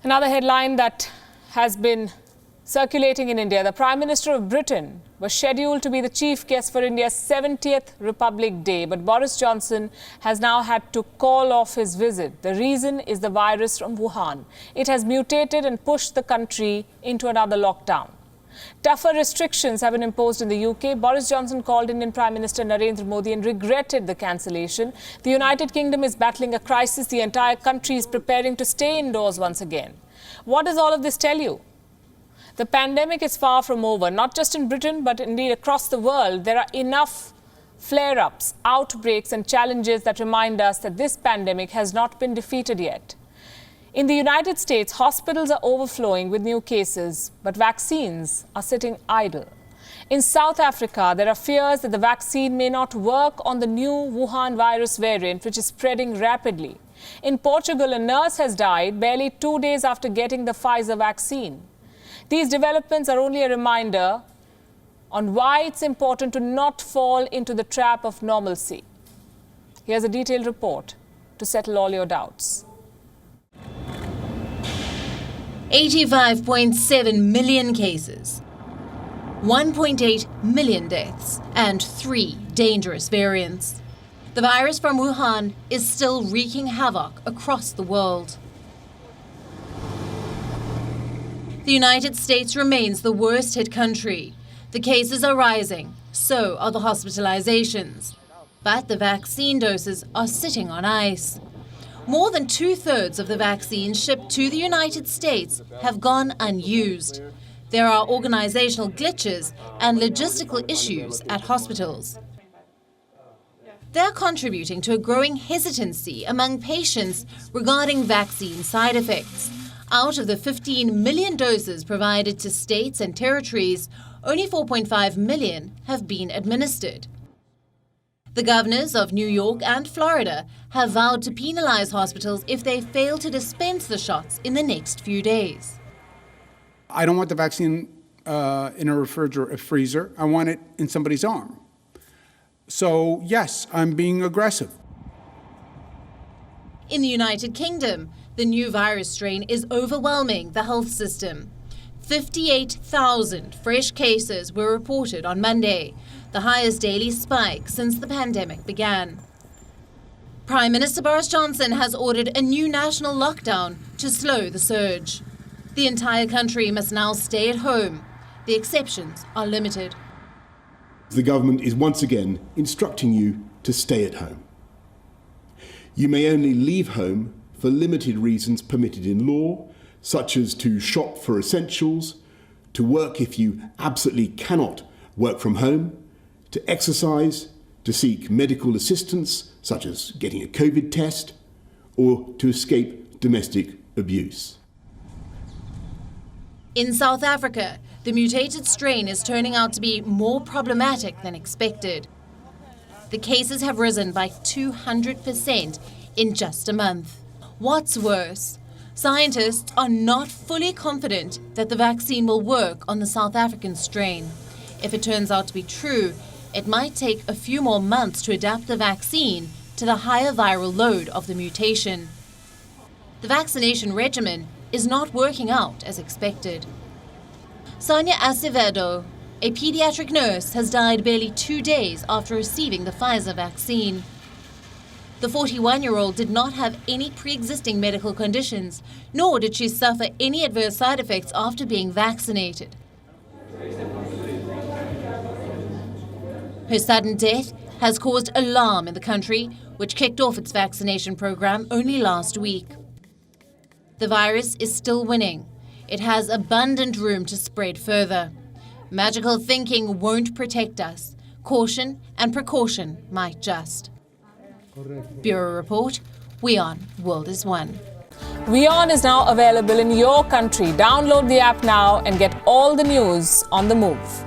Another headline that has been circulating in India: the Prime Minister of Britain was scheduled to be the chief guest for India's 70th Republic Day, but Boris Johnson has now had to call off his visit. The reason is the virus from Wuhan. It has mutated and pushed the country into another lockdown. Tougher restrictions have been imposed in the UK. Boris Johnson called Indian Prime Minister Narendra Modi and regretted the cancellation. The United Kingdom is battling a crisis. The entire country is preparing to stay indoors once again. What does all of this tell you? The pandemic is far from over, not just in Britain, but indeed across the world. There are enough flare-ups, outbreaks and challenges that remind us that this pandemic has not been defeated yet. In the United States, hospitals are overflowing with new cases, but vaccines are sitting idle. In South Africa, there are fears that the vaccine may not work on the new Wuhan virus variant, which is spreading rapidly. In Portugal, a nurse has died barely 2 days after getting the Pfizer vaccine. These developments are only a reminder on why it's important to not fall into the trap of normalcy. Here's a detailed report to settle all your doubts. 85.7 million cases, 1.8 million deaths, and 3 dangerous variants. The virus from Wuhan is still wreaking havoc across the world. The United States remains the worst hit country. The cases are rising, so are the hospitalizations. But the vaccine doses are sitting on ice. More than 2/3 of the vaccines shipped to the United States have gone unused. There are organizational glitches and logistical issues at hospitals. They're contributing to a growing hesitancy among patients regarding vaccine side effects. Out of the 15 million doses provided to states and territories, only 4.5 million have been administered. The governors of New York and Florida have vowed to penalize hospitals if they fail to dispense the shots in the next few days. I don't want the vaccine in a refrigerator, a freezer. I want it in somebody's arm. So, yes, I'm being aggressive. In the United Kingdom, the new virus strain is overwhelming the health system. 58,000 fresh cases were reported on Monday, the highest daily spike since the pandemic began. Prime Minister Boris Johnson has ordered a new national lockdown to slow the surge. The entire country must now stay at home. The exceptions are limited. The government is once again instructing you to stay at home. You may only leave home for limited reasons permitted in law, such as to shop for essentials, to work if you absolutely cannot work from home, to exercise, to seek medical assistance, such as getting a COVID test, or to escape domestic abuse. In South Africa, the mutated strain is turning out to be more problematic than expected. The cases have risen by 200% in just a month. What's worse, scientists are not fully confident that the vaccine will work on the South African strain. If it turns out to be true, it might take a few more months to adapt the vaccine to the higher viral load of the mutation. The vaccination regimen is not working out as expected. Sonia Acevedo, a pediatric nurse, has died barely 2 days after receiving the Pfizer vaccine. The 41-year-old did not have any pre-existing medical conditions, nor did she suffer any adverse side effects after being vaccinated. Her sudden death has caused alarm in the country, which kicked off its vaccination program only last week. The virus is still winning. It has abundant room to spread further. Magical thinking won't protect us. Caution and precaution might just. Bureau Report, WION World is One. WION is now available in your country. Download the app now and get all the news on the move.